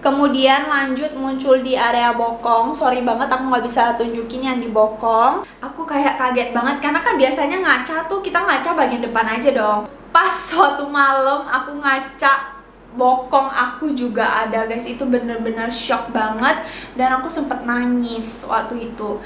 Kemudian lanjut muncul di area bokong. Sorry banget aku nggak bisa tunjukin yang di bokong. Aku kayak kaget banget karena kan biasanya ngaca tuh kita ngaca bagian depan aja dong. Pas suatu malam aku ngaca bokong aku juga ada guys, itu bener-bener shock banget dan aku sempet nangis waktu itu.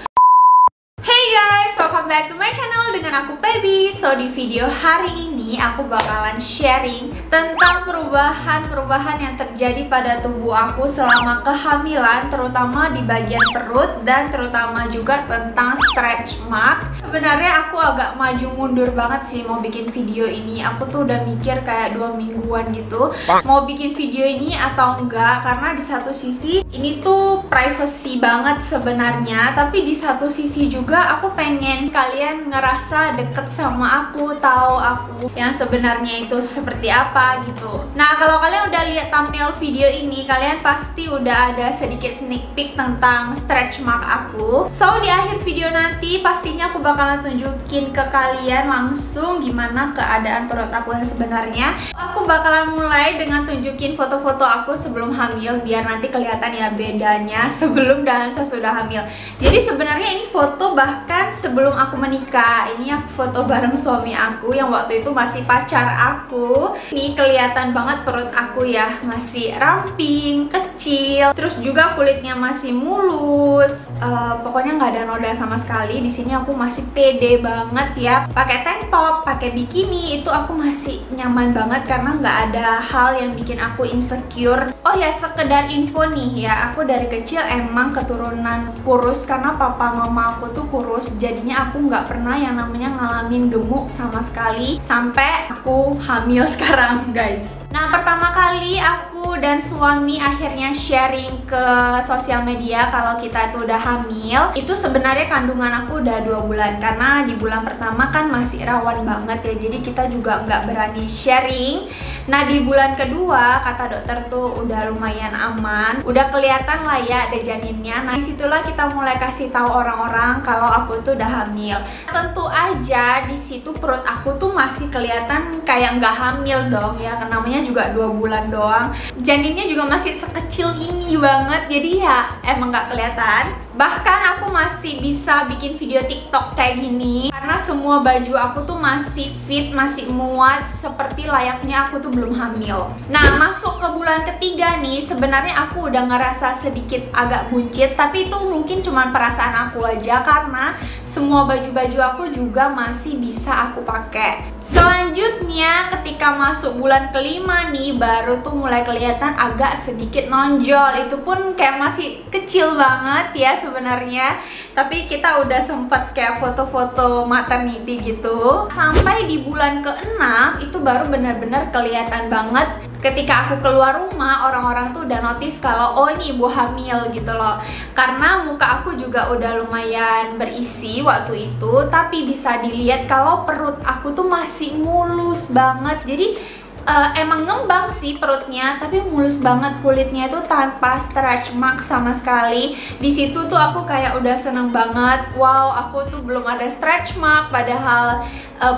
Hey guys, welcome back to my channel dengan aku Pebi. So di video hari ini aku bakalan sharing tentang perubahan yang terjadi pada tubuh aku selama kehamilan, terutama di bagian perut dan terutama juga tentang stretch mark. Sebenarnya aku agak maju mundur banget sih mau bikin video ini. Aku tuh udah mikir kayak 2 mingguan gitu mau bikin video ini atau enggak, karena di satu sisi ini tuh privacy banget sebenarnya, tapi di satu sisi juga aku pengen kalian ngerasa deket sama aku, tahu aku yang sebenarnya itu seperti apa gitu. Nah, kalau kalian udah lihat thumbnail video ini, kalian pasti udah ada sedikit sneak peek tentang stretch mark aku. So, di akhir video nanti pastinya aku bakalan tunjukin ke kalian langsung gimana keadaan perut aku yang sebenarnya. Aku bakalan mulai dengan tunjukin foto-foto aku sebelum hamil, biar nanti kelihatan ya bedanya sebelum dan sesudah hamil. Jadi sebenarnya ini foto bahkan sebelum aku menikah. Ini aku foto bareng suami aku yang waktu itu masih pacar aku. Ini kelihatan banget perut aku ya, masih ramping, kecil, terus juga kulitnya masih mulus. Pokoknya nggak ada noda sama sekali. Di sini aku masih pede banget ya, pakai tank top, pakai bikini, itu aku masih nyaman banget karena nggak ada hal yang bikin aku insecure. Oh ya, sekedar info nih ya, aku dari kecil emang keturunan kurus karena papa mama aku tuh kurus, jadinya aku nggak pernah yang namanya ngalamin gemuk sama sekali sampai aku hamil sekarang guys. Nah, pertama kali aku dan suami akhirnya sharing ke sosial media kalau kita tuh udah hamil, itu sebenarnya kandungan aku udah 2 bulan, karena di bulan pertama kan masih rawan banget ya, jadi kita juga nggak berani sharing. Nah, di bulan kedua kata dokter tuh udah lumayan aman, udah kelihatan lah ya ada janinnya. Nah, disitulah kita mulai kasih tahu orang-orang kalau aku tuh udah hamil. Tentu aja di situ perut aku tuh masih kelihatan kayak nggak hamil dong ya, namanya juga 2 bulan doang. Janinnya juga masih sekecil ini banget, jadi ya emang nggak kelihatan. Bahkan aku masih bisa bikin video TikTok kayak gini karena semua baju aku tuh masih fit, masih muat seperti layaknya aku tuh belum hamil. Nah, masuk ke bulan ketiga nih, sebenarnya aku udah ngerasa sedikit agak buncit, tapi itu mungkin cuma perasaan aku aja karena semua baju-baju aku juga masih bisa aku pakai. Selanjutnya ketika masuk bulan kelima nih, baru tuh mulai kelihatan agak sedikit nonjol. Itu pun kayak masih kecil banget ya sebenarnya, tapi kita udah sempet kayak foto-foto maternity gitu. Sampai di bulan ke-6 itu baru benar-benar kelihatan banget. Ketika aku keluar rumah, orang-orang tuh udah notice kalau oh ini ibu hamil gitu loh. Karena muka aku juga udah lumayan berisi waktu itu, tapi bisa dilihat kalau perut aku tuh masih mulus banget. Jadi emang ngembang sih perutnya, tapi mulus banget kulitnya itu tanpa stretch mark sama sekali. Di situ tuh aku kayak udah seneng banget. Wow, aku tuh belum ada stretch mark padahal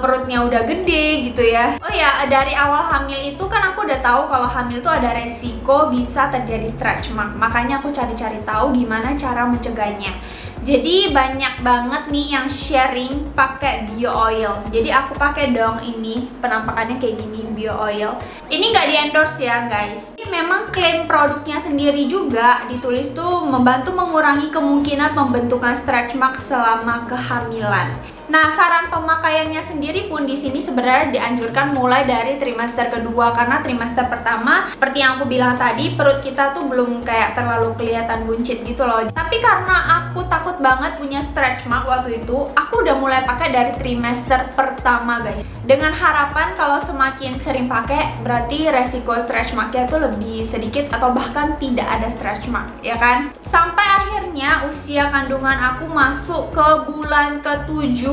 perutnya udah gede gitu ya. Oh ya, dari awal hamil itu kan aku udah tahu kalau hamil tuh ada resiko bisa terjadi stretch mark. Makanya aku cari-cari tahu gimana cara mencegahnya. Jadi banyak banget nih yang sharing pakai bio oil. Jadi aku pakai dong ini, penampakannya kayak gini, bio oil. Ini nggak di endorse ya guys. Ini memang klaim produknya sendiri juga ditulis tuh membantu mengurangi kemungkinan pembentukan stretch mark selama kehamilan. Nah, saran pemakaiannya sendiri pun di sini sebenarnya dianjurkan mulai dari trimester kedua, karena trimester pertama seperti yang aku bilang tadi, perut kita tuh belum kayak terlalu kelihatan buncit gitu loh. Tapi karena aku takut banget punya stretch mark waktu itu, aku udah mulai pakai dari trimester pertama guys. Dengan harapan kalau semakin sering pakai berarti resiko stretch marknya tuh lebih sedikit atau bahkan tidak ada stretch mark, ya kan? Sampai akhirnya usia kandungan aku masuk ke bulan ke-7,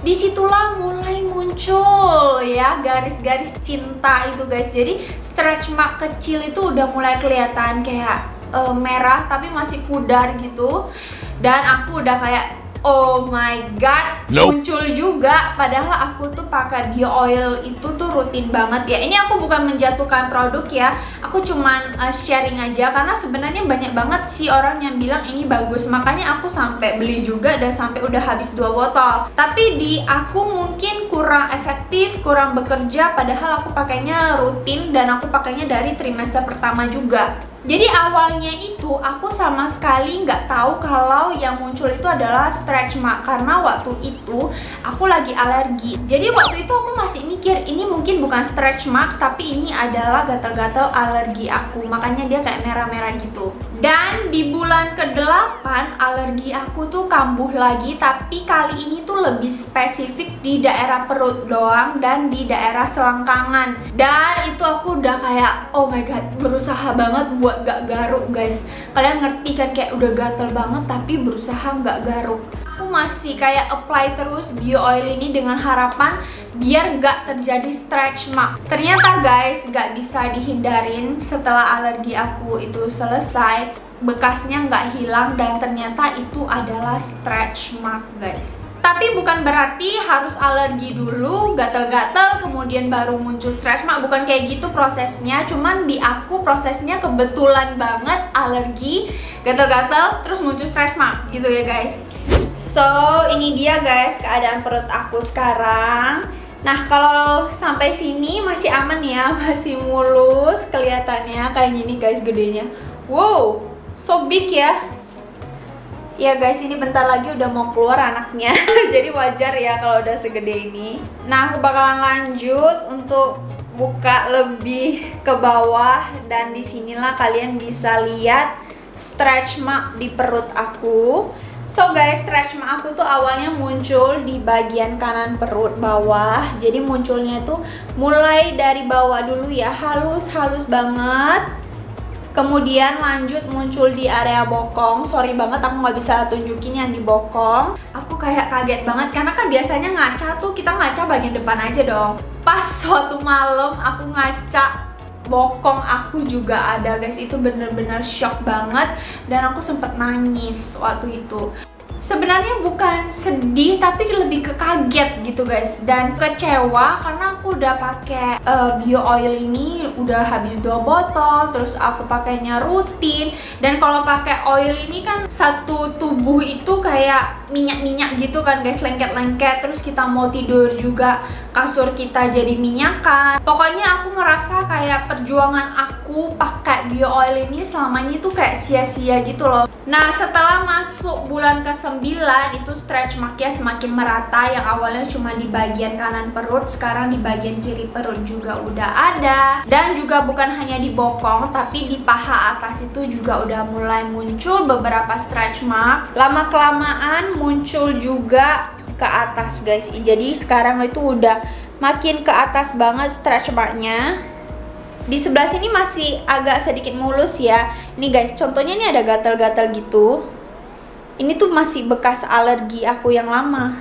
disitulah mulai muncul ya garis-garis cinta itu guys. Jadi stretch mark kecil itu udah mulai kelihatan kayak merah tapi masih pudar gitu. Dan aku udah kayak Oh my god, muncul juga. Padahal aku tuh pakai bio oil itu tuh rutin banget ya. Ini aku bukan menjatuhkan produk ya, aku cuman sharing aja karena sebenarnya banyak banget sih orang yang bilang ini bagus. Makanya aku sampai beli juga dan sampai udah habis 2 botol. Tapi di aku mungkin kurang efektif, kurang bekerja. Padahal aku pakainya rutin dan aku pakainya dari trimester pertama juga. Jadi awalnya itu aku sama sekali nggak tahu kalau yang muncul itu adalah stretch mark, karena waktu itu aku lagi alergi. Jadi waktu itu aku masih mikir ini mungkin bukan stretch mark tapi ini adalah gatal-gatal alergi aku, makanya dia kayak merah-merah gitu. Dan di bulan ke-8 alergi aku tuh kambuh lagi, tapi kali ini tuh lebih spesifik di daerah perut doang dan di daerah selangkangan. Dan itu aku udah kayak oh my god, berusaha banget buat gak garuk guys. Kalian ngerti kan, kayak udah gatel banget tapi berusaha gak garuk. Aku masih kayak apply terus bio oil ini dengan harapan biar gak terjadi stretch mark. Ternyata guys gak bisa dihindarin. Setelah alergi aku itu selesai, bekasnya nggak hilang dan ternyata itu adalah stretch mark guys. Tapi bukan berarti harus alergi dulu, gatal-gatal, kemudian baru muncul stretch mark. Bukan kayak gitu prosesnya. Cuman di aku prosesnya kebetulan banget alergi, gatal-gatal, terus muncul stretch mark gitu ya guys. So ini dia guys keadaan perut aku sekarang. Nah kalau sampai sini masih aman ya, masih mulus kelihatannya kayak gini guys gedenya. Wow, so big ya. Ya guys, ini bentar lagi udah mau keluar anaknya. Jadi wajar ya kalau udah segede ini. Nah, aku bakalan lanjut untuk buka lebih ke bawah. Dan disinilah kalian bisa lihat stretch mark di perut aku. So guys, stretch mark aku tuh awalnya muncul di bagian kanan perut bawah. Jadi munculnya tuh mulai dari bawah dulu ya, halus-halus banget. Kemudian lanjut muncul di area bokong. Sorry banget aku nggak bisa tunjukin yang di bokong. Aku kayak kaget banget karena kan biasanya ngaca tuh kita ngaca bagian depan aja dong. Pas suatu malam aku ngaca bokong aku juga ada guys. Itu bener-bener shock banget dan aku sempet nangis waktu itu. Sebenarnya bukan sedih tapi lebih ke kaget gitu guys, dan kecewa karena aku udah pakai bio oil ini udah habis 2 botol, terus aku pakainya rutin. Dan kalau pakai oil ini kan satu tubuh itu kayak minyak-minyak gitu kan guys, lengket-lengket, terus kita mau tidur juga kasur kita jadi minyakan. Pokoknya aku ngerasa kayak perjuangan aku pakai bio oil ini selama ini tuh kayak sia-sia gitu loh. Nah setelah masuk bulan ke-9 itu stretch marknya semakin merata. Yang awalnya cuma di bagian kanan perut, sekarang di bagian kiri perut juga udah ada. Dan juga bukan hanya di bokong, tapi di paha atas itu juga udah mulai muncul beberapa stretch mark. Lama-kelamaan muncul juga ke atas guys. Jadi sekarang itu udah makin ke atas banget stretch marknya. Di sebelah sini masih agak sedikit mulus ya. Ini guys, contohnya ini ada gatal-gatal gitu. Ini tuh masih bekas alergi aku yang lama.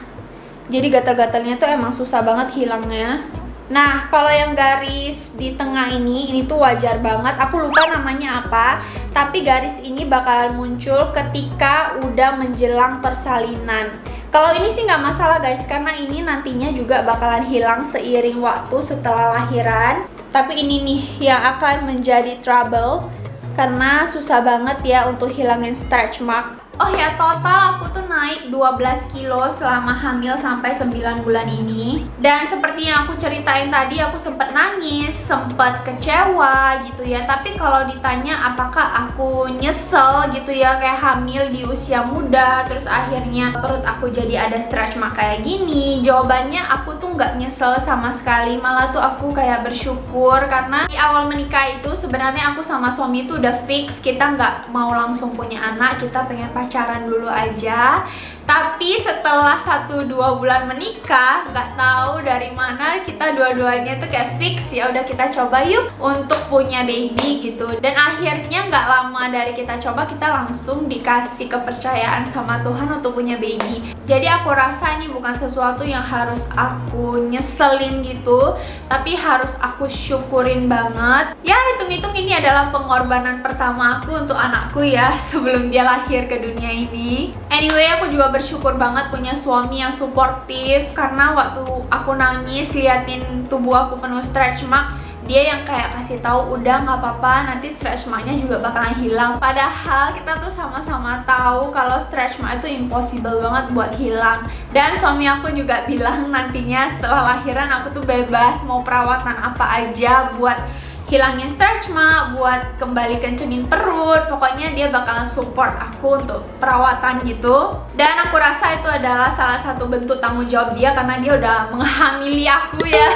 Jadi gatal-gatalnya tuh emang susah banget hilangnya. Nah, kalau yang garis di tengah ini tuh wajar banget. Aku lupa namanya apa, tapi garis ini bakalan muncul ketika udah menjelang persalinan. Kalau ini sih nggak masalah guys, karena ini nantinya juga bakalan hilang seiring waktu setelah lahiran. Tapi ini nih yang akan menjadi trouble, karena susah banget ya untuk hilangin stretch mark. Oh ya, total aku tuh naik 12 kilo selama hamil sampai 9 bulan ini. Dan seperti yang aku ceritain tadi, aku sempet nangis, sempet kecewa gitu ya. Tapi kalau ditanya apakah aku nyesel gitu ya, kayak hamil di usia muda terus akhirnya perut aku jadi ada stretch mark kayak gini, jawabannya aku tuh nggak nyesel sama sekali. Malah tuh aku kayak bersyukur, karena di awal menikah itu sebenarnya aku sama suami itu udah fix kita nggak mau langsung punya anak, kita pengen pacaran dulu aja. Tapi setelah 1-2 bulan menikah, nggak tahu dari mana kita dua-duanya tuh kayak fix ya udah kita coba yuk untuk punya baby gitu. Dan akhirnya nggak lama dari kita coba, kita langsung dikasih kepercayaan sama Tuhan untuk punya baby. Jadi aku rasa ini bukan sesuatu yang harus aku nyeselin gitu, tapi harus aku syukurin banget. Ya hitung-hitung ini adalah pengorbanan pertama aku untuk anakku ya sebelum dia lahir ke dunia ini. Anyway, aku juga bersyukur banget punya suami yang suportif, karena waktu aku nangis liatin tubuh aku penuh stretch mark, dia yang kayak kasih tahu udah nggak apa-apa, nanti stretch marknya juga bakalan hilang. Padahal kita tuh sama-sama tahu kalau stretch mark itu impossible banget buat hilang. Dan suami aku juga bilang nantinya setelah lahiran aku tuh bebas mau perawatan apa aja buat hilangin stretch mark, buat kembali kencengin perut. Pokoknya dia bakalan support aku untuk perawatan gitu. Dan aku rasa itu adalah salah satu bentuk tanggung jawab dia karena dia udah menghamili aku ya.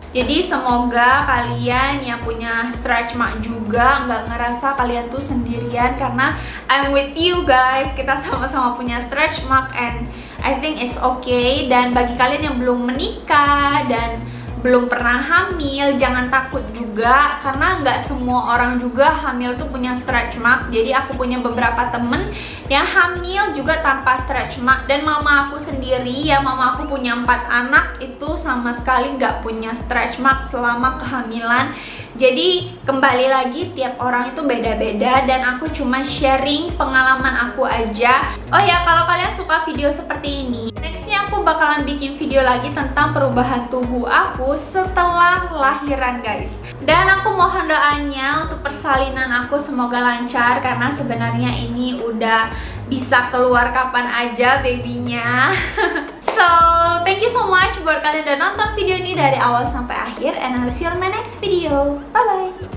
Jadi semoga kalian yang punya stretch mark juga nggak ngerasa kalian tuh sendirian, karena I'm with you guys. Kita sama-sama punya stretch mark and I think it's okay. Dan bagi kalian yang belum menikah dan belum pernah hamil, jangan takut juga, karena nggak semua orang juga hamil tuh punya stretch mark. Jadi aku punya beberapa temen yang hamil juga tanpa stretch mark, dan mama aku sendiri ya, mama aku punya 4 anak itu sama sekali nggak punya stretch mark selama kehamilan. Jadi kembali lagi tiap orang itu beda-beda dan aku cuma sharing pengalaman aku aja. Oh ya, kalau kalian suka video seperti ini, nextnya aku bakalan bikin video lagi tentang perubahan tubuh aku setelah lahiran guys. Dan aku mohon doanya untuk persalinan aku semoga lancar, karena sebenarnya ini udah bisa keluar kapan aja babynya. So, thank you so much buat kalian udah nonton video ini dari awal sampai akhir, and I'll see you on my next video. Bye bye.